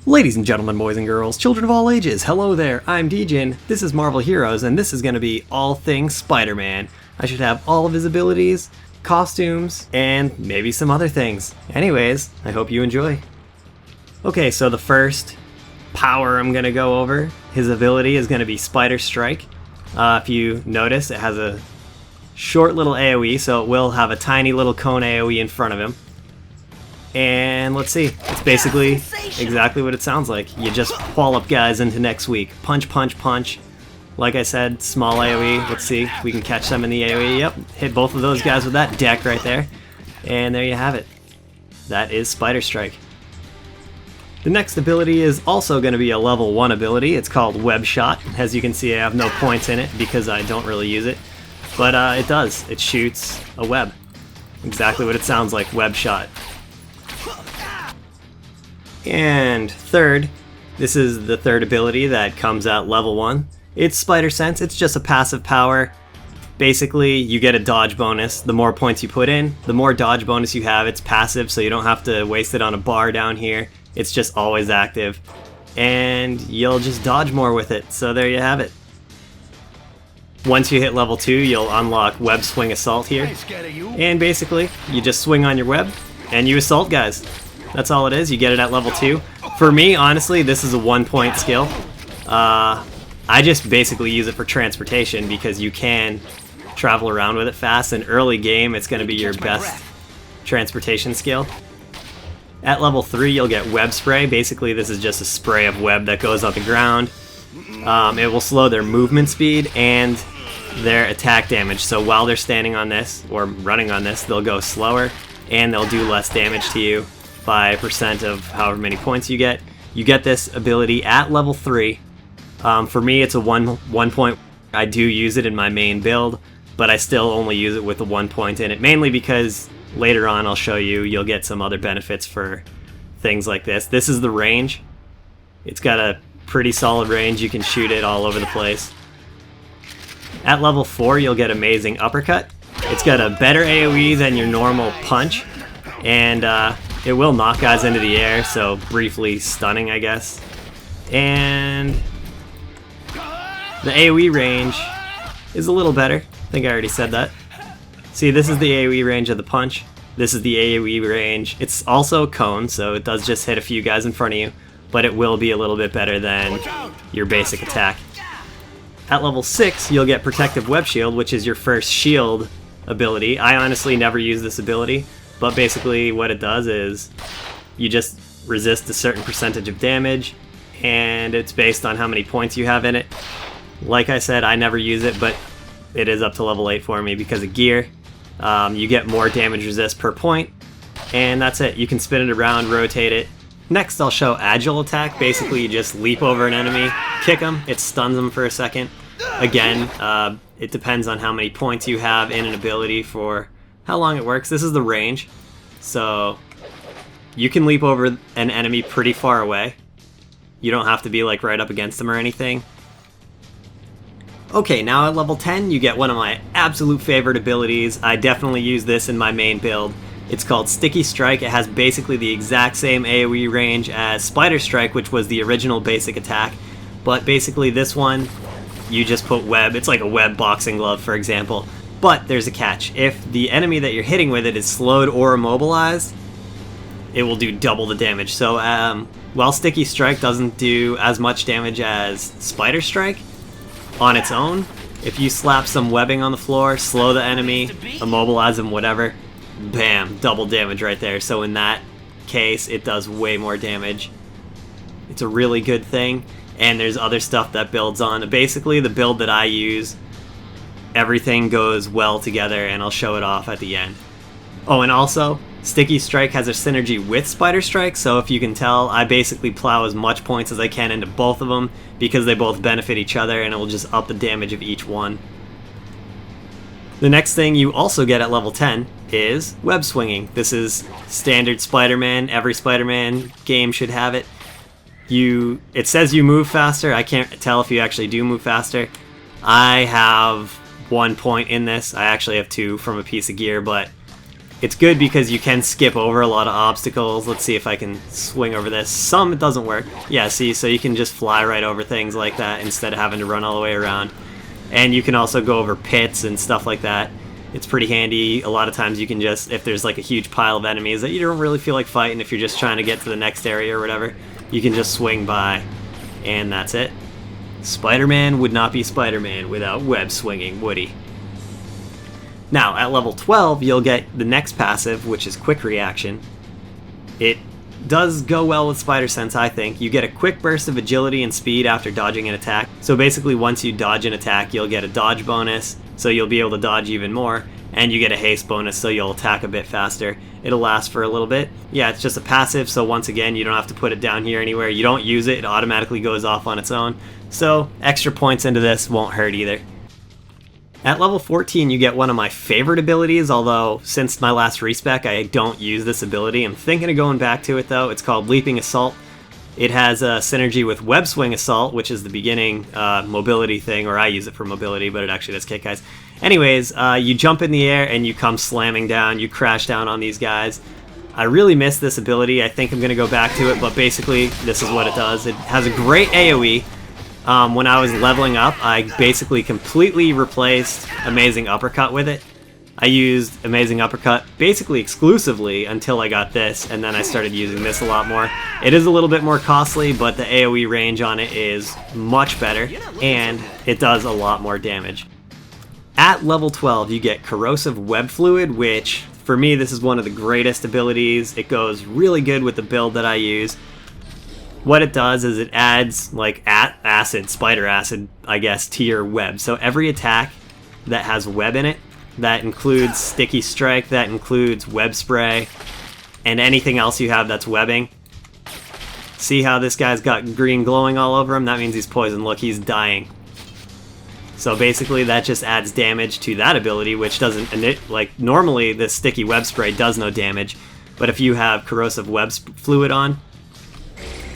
Ladies and gentlemen, boys and girls, children of all ages, hello there, I'm Degen, this is Marvel Heroes, and this is going to be all things Spider-Man. I should have all of his abilities, costumes, and maybe some other things. Anyways, I hope you enjoy. Okay, so the first power I'm going to go over, his ability is going to be Spider Strike. If you notice, it has a short little AoE, so it will have a tiny little cone AoE in front of him. And let's see, it's basically exactly what it sounds like. You just wallop guys into next week. Punch, punch, punch. Like I said, small AoE. Let's see if we can catch them in the AoE. Yep, hit both of those guys with that deck right there. And there you have it. That is Spider Strike. The next ability is also going to be a level 1 ability. It's called Web Shot. As you can see, I have no points in it because I don't really use it. But it does. It shoots a web. Exactly what it sounds like, Web Shot. And third, this is the third ability that comes at level 1. It's Spider Sense. It's just a passive power. Basically, you get a dodge bonus. The more points you put in, the more dodge bonus you have. It's passive, so you don't have to waste it on a bar down here. It's just always active. And you'll just dodge more with it. So there you have it. Once you hit level 2, you'll unlock Web Swing Assault here. And basically, you just swing on your web, and you assault guys. That's all it is. You get it at level 2. For me, honestly, this is a 1-point skill. I just basically use it for transportation because you can travel around with it fast. In early game, it's going to be your best transportation skill. At level 3, you'll get Web Spray. Basically, this is just a spray of web that goes on the ground. It will slow their movement speed and their attack damage. So while they're standing on this or running on this, they'll go slower and they'll do less damage to you by % of however many points you get. You get this ability at level 3. For me, it's a one point. I do use it in my main build, but I still only use it with the 1 point in it, mainly because later on I'll show you, you'll get some other benefits for things like this. This is the range. It's got a pretty solid range. You can shoot it all over the place. At level 4, you'll get Amazing Uppercut. It's got a better AoE than your normal punch, and it will knock guys into the air, so briefly stunning, I guess. And the AoE range is a little better. I think I already said that. See, this is the AoE range of the punch. This is the AoE range. It's also a cone, so it does just hit a few guys in front of you, but it will be a little bit better than your basic attack. At level 6, you'll get Protective Web Shield, which is your first shield ability. I honestly never use this ability, but basically what it does is you just resist a certain percentage of damage, and it's based on how many points you have in it. Like I said, I never use it, but it is up to level 8 for me because of gear. You get more damage resist per point, and that's it. You can spin it around, rotate it. Next, I'll show Agile Attack. Basically, you just leap over an enemy, kick them, it stuns them for a second. Again, it depends on how many points you have in an ability for how long it works. This is the range, so you can leap over an enemy pretty far away. You don't have to be like right up against them or anything. Okay, now at level 10, you get one of my absolute favorite abilities. I definitely use this in my main build. It's called Sticky Strike. It has basically the exact same AoE range as Spider Strike, which was the original basic attack. But basically this one, you just put web. It's like a web boxing glove, for example. But there's a catch. If the enemy that you're hitting with it is slowed or immobilized, it will do double the damage. So while Sticky Strike doesn't do as much damage as Spider Strike on its own, if you slap some webbing on the floor, slow the enemy, immobilize them, whatever, bam, double damage right there. So in that case, it does way more damage. It's a really good thing, and there's other stuff that builds on. Basically, the build that I use, everything goes well together, and I'll show it off at the end. Oh, and also, Sticky Strike has a synergy with Spider Strike, so if you can tell, I basically plow as much points as I can into both of them because they both benefit each other, and it will just up the damage of each one. The next thing you also get at level 10 is Web Swinging. This is standard Spider-Man. Every Spider-Man game should have it. It says you move faster. I can't tell if you actually do move faster. I have 1 point in this. I actually have 2 from a piece of gear, but It's good because you can skip over a lot of obstacles. Let's see if I can swing over this. Some it doesn't work. Yeah, see, so you can just fly right over things like that instead of having to run all the way around. And you can also go over pits and stuff like that. It's pretty handy. A lot of times you can just, if there's like a huge pile of enemies that you don't really feel like fighting, if you're just trying to get to the next area or whatever, you can just swing by, and that's it. Spider-Man would not be Spider-Man without web swinging, would he? Now, at level 12, you'll get the next passive, which is Quick Reaction. It does go well with Spider Sense, I think. You get a quick burst of agility and speed after dodging an attack. So basically, once you dodge an attack, you'll get a dodge bonus, so you'll be able to dodge even more, and you get a haste bonus, so you'll attack a bit faster. It'll last for a little bit. Yeah, it's just a passive, so once again, you don't have to put it down here anywhere. You don't use it, it automatically goes off on its own. So, extra points into this won't hurt either. At level 14, you get one of my favorite abilities, although since my last respec, I don't use this ability. I'm thinking of going back to it, though. It's called Leaping Assault. It has a synergy with Web Swing Assault, which is the beginning mobility thing, or I use it for mobility, but it actually does kick guys. Anyways, you jump in the air and you come slamming down, you crash down on these guys. I really miss this ability. I think I'm going to go back to it, but basically, this is what it does. It has a great AoE. When I was leveling up, I basically completely replaced Amazing Uppercut with it. I used Amazing Uppercut basically exclusively until I got this, and then I started using this a lot more. It is a little bit more costly, but the AoE range on it is much better, and it does a lot more damage. At level 12, you get Corrosive Web Fluid, which, for me, this is one of the greatest abilities. It goes really good with the build that I use. What it does is it adds like spider acid, I guess, to your web. So every attack that has web in it, that includes Sticky Strike, that includes Web Spray, and anything else you have that's webbing. See how this guy's got green glowing all over him? That means he's poisoned. Look, he's dying. So basically that just adds damage to that ability, which doesn't, like normally the Sticky Web Spray does no damage, but if you have Corrosive Web Fluid on,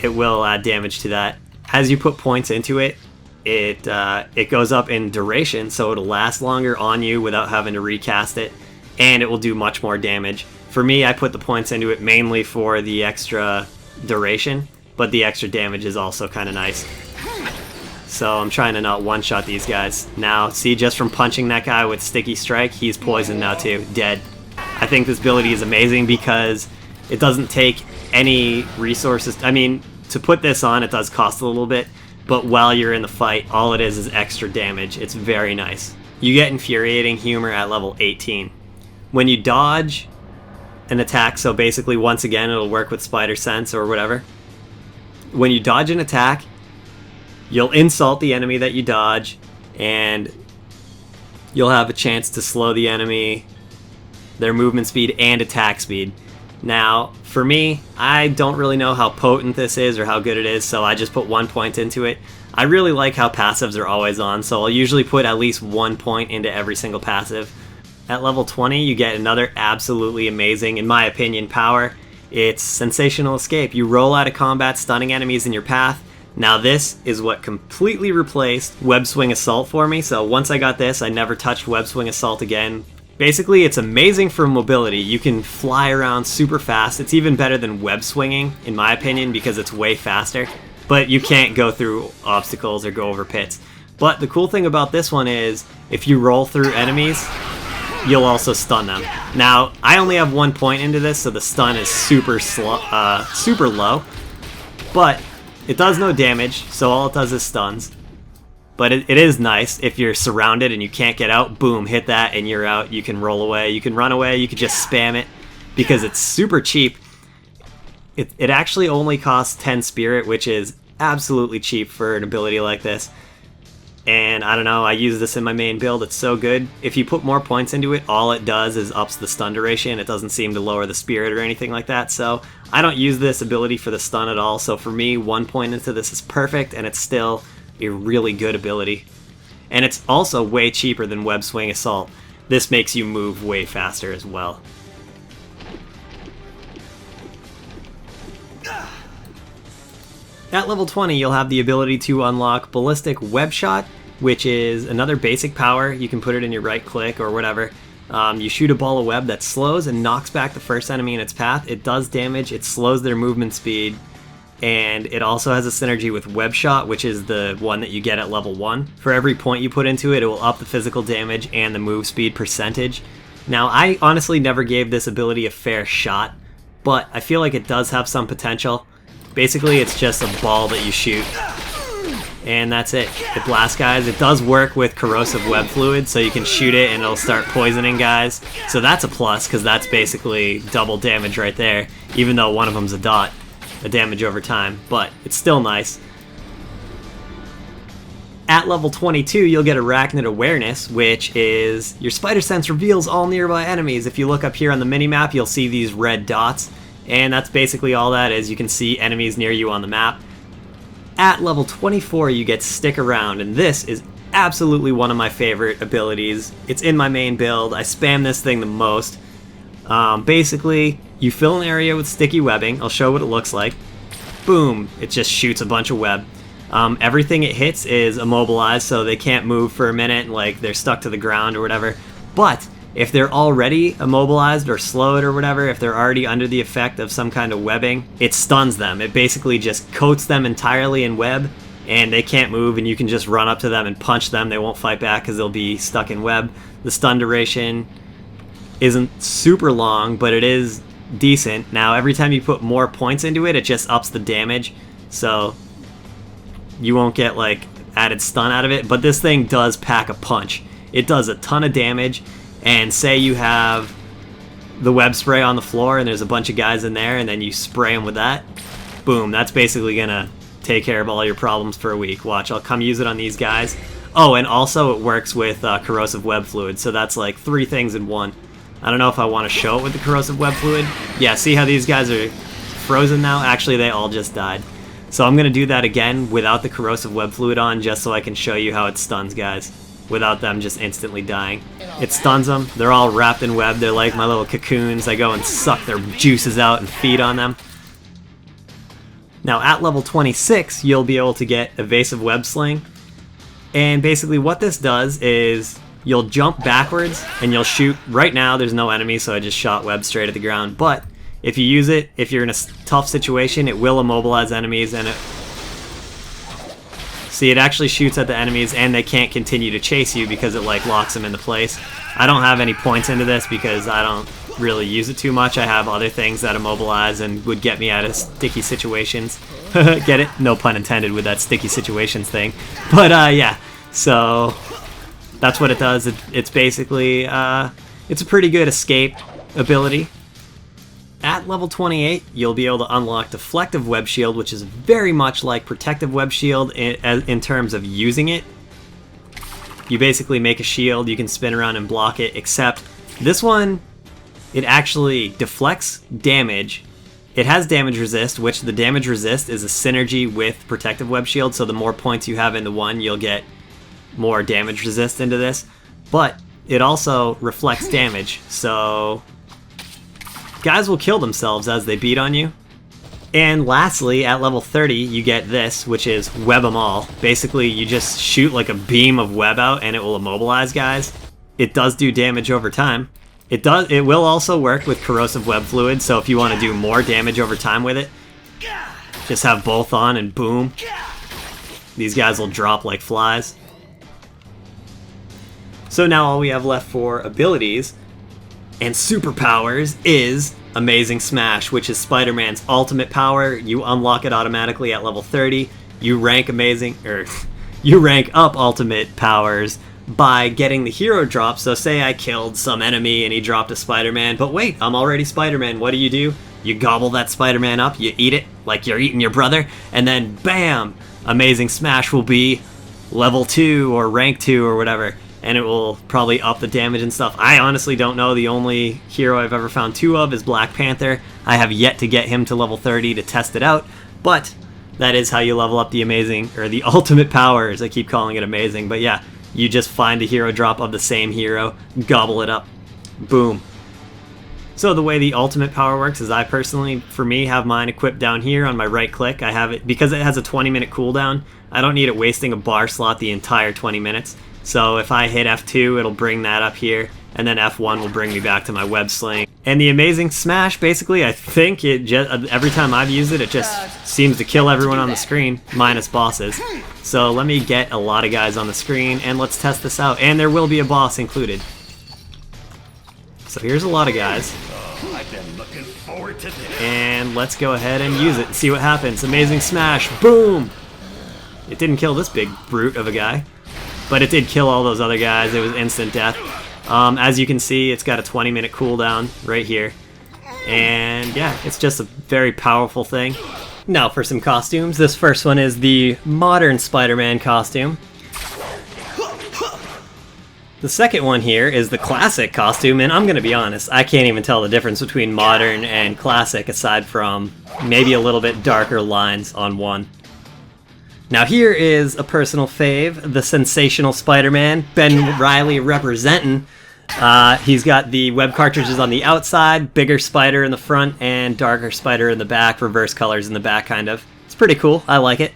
it will add damage to that. As you put points into it, it goes up in duration, so it'll last longer on you without having to recast it, and it will do much more damage. For me, I put the points into it mainly for the extra duration, but the extra damage is also kind of nice. So I'm trying to not one-shot these guys. Now, see, just from punching that guy with Sticky Strike, he's poisoned now too, dead. I think this ability is amazing because it doesn't take any resources. I mean, to put this on, it does cost a little bit, but while you're in the fight, all it is extra damage. It's very nice. You get Infuriating Humor at level 18. When you dodge an attack, so basically, once again, it'll work with Spider Sense or whatever. When you dodge an attack, you'll insult the enemy that you dodge, and you'll have a chance to slow the enemy, their movement speed, and attack speed. Now, for me, I don't really know how potent this is or how good it is, so I just put 1 point into it. I really like how passives are always on, so I'll usually put at least 1 point into every single passive. At level 20, you get another absolutely amazing, in my opinion, power. It's Sensational Escape. You roll out of combat, stunning enemies in your path. Now this is what completely replaced Web Swing Assault for me, so once I got this, I never touched Web Swing Assault again. Basically, it's amazing for mobility. You can fly around super fast. It's even better than web swinging, in my opinion, because it's way faster. But you can't go through obstacles or go over pits. But the cool thing about this one is, if you roll through enemies, you'll also stun them. Now, I only have 1 point into this, so the stun is super low. But it does no damage, so all it does is stuns. But it is nice if you're surrounded and you can't get out, boom, hit that and you're out. You can roll away, you can run away, you can just spam it because it's super cheap. It actually only costs 10 spirit, which is absolutely cheap for an ability like this. And I don't know, I use this in my main build, it's so good. If you put more points into it, all it does is ups the stun duration. It doesn't seem to lower the spirit or anything like that, so I don't use this ability for the stun at all. So for me, 1 point into this is perfect, and it's still a really good ability. And it's also way cheaper than Web Swing Assault. This makes you move way faster as well. At level 20, you'll have the ability to unlock Ballistic Web Shot, which is another basic power. You can put it in your right click or whatever. You shoot a ball of web that slows and knocks back the first enemy in its path. It does damage, it slows their movement speed, and it also has a synergy with Web Shot, which is the one that you get at level 1. For every point you put into it, it will up the physical damage and the move speed percentage. Now, I honestly never gave this ability a fair shot, but I feel like it does have some potential. Basically, it's just a ball that you shoot, and that's it. It blasts guys. It does work with corrosive web fluid, so you can shoot it and it'll start poisoning guys. So that's a plus, because that's basically double damage right there, even though one of them's a dot. A damage over time, but it's still nice. At level 22, you'll get Arachnid Awareness, which is your spider sense reveals all nearby enemies. If you look up here on the minimap, you'll see these red dots, and that's basically all that is. You can see enemies near you on the map. At level 24, you get Stick Around, and this is absolutely one of my favorite abilities. It's in my main build. I spam this thing the most. Basically, you fill an area with sticky webbing. I'll show what it looks like. Boom! It just shoots a bunch of web. Everything it hits is immobilized, so they can't move for a minute, like they're stuck to the ground or whatever. But if they're already immobilized or slowed or whatever, if they're already under the effect of some kind of webbing, it stuns them. It basically just coats them entirely in web, and they can't move, and you can just run up to them and punch them. They won't fight back because they'll be stuck in web. The stun duration isn't super long, but it is decent. Now, every time you put more points into it, it just ups the damage, so you won't get like added stun out of it. But this thing does pack a punch. It does a ton of damage, and say you have the web spray on the floor and there's a bunch of guys in there, and then you spray them with that, boom, that's basically gonna take care of all your problems for a week. Watch, I'll come use it on these guys. Oh, and also it works with corrosive web fluid, so that's like 3 things in one. I don't know if I want to show it with the corrosive web fluid. Yeah, see how these guys are frozen now? Actually, they all just died. So I'm going to do that again without the corrosive web fluid on, just so I can show you how it stuns guys without them just instantly dying. It stuns them. They're all wrapped in web. They're like my little cocoons. I go and suck their juices out and feed on them. Now, at level 26, you'll be able to get Evasive Web Sling. And basically what this does is you'll jump backwards and you'll shoot. Right now there's no enemy, so I just shot web straight at the ground. But if you use it, if you're in a tough situation, it will immobilize enemies, and it... See, it actually shoots at the enemies and they can't continue to chase you because it like locks them into place. I don't have any points into this because I don't really use it too much. I have other things that immobilize and would get me out of sticky situations. Get it? No pun intended with that sticky situations thing. But yeah, so that's what it does. It's basically, it's a pretty good escape ability. At level 28, you'll be able to unlock Deflective Web Shield, which is very much like Protective Web Shield in terms of using it. You basically make a shield, you can spin around and block it, except this one, it actually deflects damage. It has damage resist, which the damage resist is a synergy with Protective Web Shield, so the more points you have into one, you'll get more damage resist into this. But it also reflects damage, so guys will kill themselves as they beat on you. And lastly, at level 30, you get this, which is Web 'em All. Basically, you just shoot like a beam of web out and it will immobilize guys. It does do damage over time. It will also work with corrosive web fluid, so if you want to do more damage over time with it, just have both on and boom. These guys will drop like flies. So now all we have left for abilities and superpowers is Amazing Smash, which is Spider-Man's ultimate power. You unlock it automatically at level 30. You rank you rank up ultimate powers by getting the hero drop. So say I killed some enemy and he dropped a Spider-Man, but wait, I'm already Spider-Man. What do? You gobble that Spider-Man up, you eat it like you're eating your brother, and then bam! Amazing Smash will be level 2 or rank 2 or whatever, and it will probably up the damage and stuff. I honestly don't know. The only hero I've ever found 2 of is Black Panther. I have yet to get him to level 30 to test it out, but that is how you level up the amazing, or the ultimate powers. I keep calling it amazing, but yeah, you just find a hero drop of the same hero, gobble it up, boom. So the way the ultimate power works is I personally, for me, have mine equipped down here on my right click. I have it, because it has a 20-minute cooldown, I don't need it wasting a bar slot the entire 20 minutes. So if I hit F2, it'll bring that up here, and then F1 will bring me back to my web sling. And the amazing smash, basically, I think it just, every time I've used it, it just seems to kill everyone on the screen, minus bosses. So let me get a lot of guys on the screen, and let's test this out. And there will be a boss included. So here's a lot of guys. I've been looking forward to this. And let's go ahead and use it and see what happens. Amazing smash, boom! It didn't kill this big brute of a guy, but it did kill all those other guys. It was instant death. As you can see, it's got a 20-minute cooldown right here. And yeah, it's just a very powerful thing. Now for some costumes. This first one is the modern Spider-Man costume. The second one here is the classic costume, and I'm gonna be honest, I can't even tell the difference between modern and classic aside from maybe a little bit darker lines on one. Now here is a personal fave, the Sensational Spider-Man, Ben Reilly representing. He's got the web cartridges on the outside, bigger spider in the front, and darker spider in the back, reverse colors in the back kind of. It's pretty cool, I like it.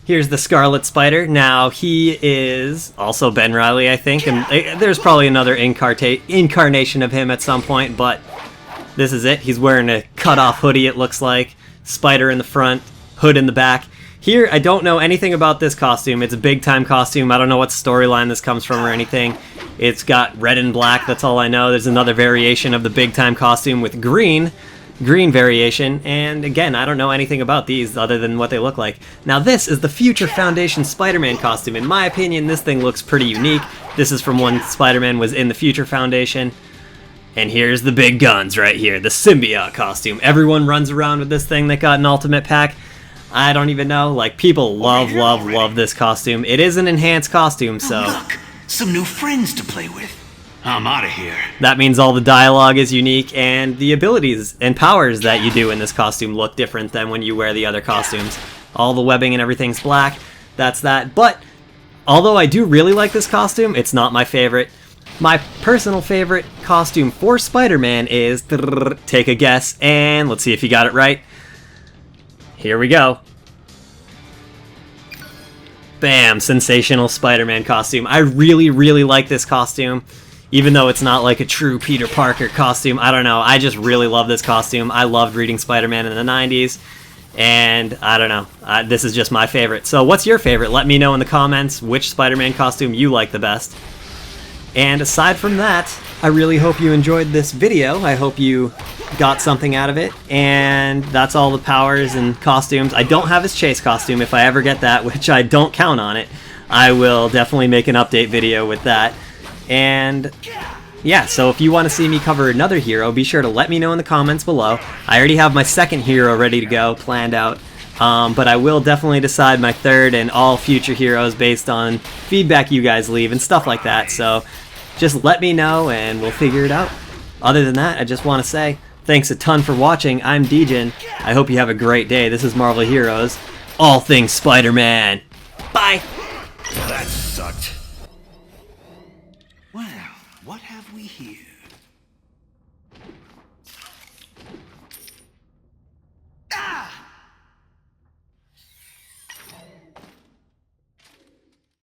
Here's the Scarlet Spider. Now, he is also Ben Reilly, I think, and there's probably another incarnation of him at some point, but this is it. He's wearing a cut-off hoodie, it looks like. Spider in the front, hood in the back. Here, I don't know anything about this costume. It's a big-time costume. I don't know what storyline this comes from or anything. It's got red and black, that's all I know. There's another variation of the big-time costume with green variation, and again, I don't know anything about these other than what they look like. Now this is the Future Foundation Spider-Man costume. In my opinion, this thing looks pretty unique. This is from when Spider-Man was in the Future Foundation. And here's the big guns right here, the Symbiote costume. Everyone runs around with this thing that got an ultimate pack. I don't even know, like, people love this costume. It is an enhanced costume, so... Oh, look, some new friends to play with. I'm out of here. That means all the dialogue is unique, and the abilities and powers that you do in this costume look different than when you wear the other costumes. All the webbing and everything's black, that's that. But, although I do really like this costume, it's not my favorite. My personal favorite costume for Spider-Man is... Take a guess, and let's see if you got it right. Here we go. Bam! Sensational Spider-Man costume. I really like this costume. Even though it's not like a true Peter Parker costume, I don't know, I just really love this costume. I loved reading Spider-Man in the 90s, and I don't know, this is just my favorite. So what's your favorite? Let me know in the comments which Spider-Man costume you like the best. And aside from that, I really hope you enjoyed this video. I hope you got something out of it, and that's all the powers and costumes. I don't have his chase costume. If I ever get that, which I don't count on it, I will definitely make an update video with that. And yeah, so if you want to see me cover another hero, be sure to let me know in the comments below. I already have my second hero ready to go, planned out, but I will definitely decide my third and all future heroes based on feedback you guys leave and stuff like that. So just let me know and we'll figure it out. Other than that, I just want to say thanks a ton for watching. I'm Degen. I hope you have a great day. This is Marvel Heroes, all things Spider-Man. Bye! That sucked.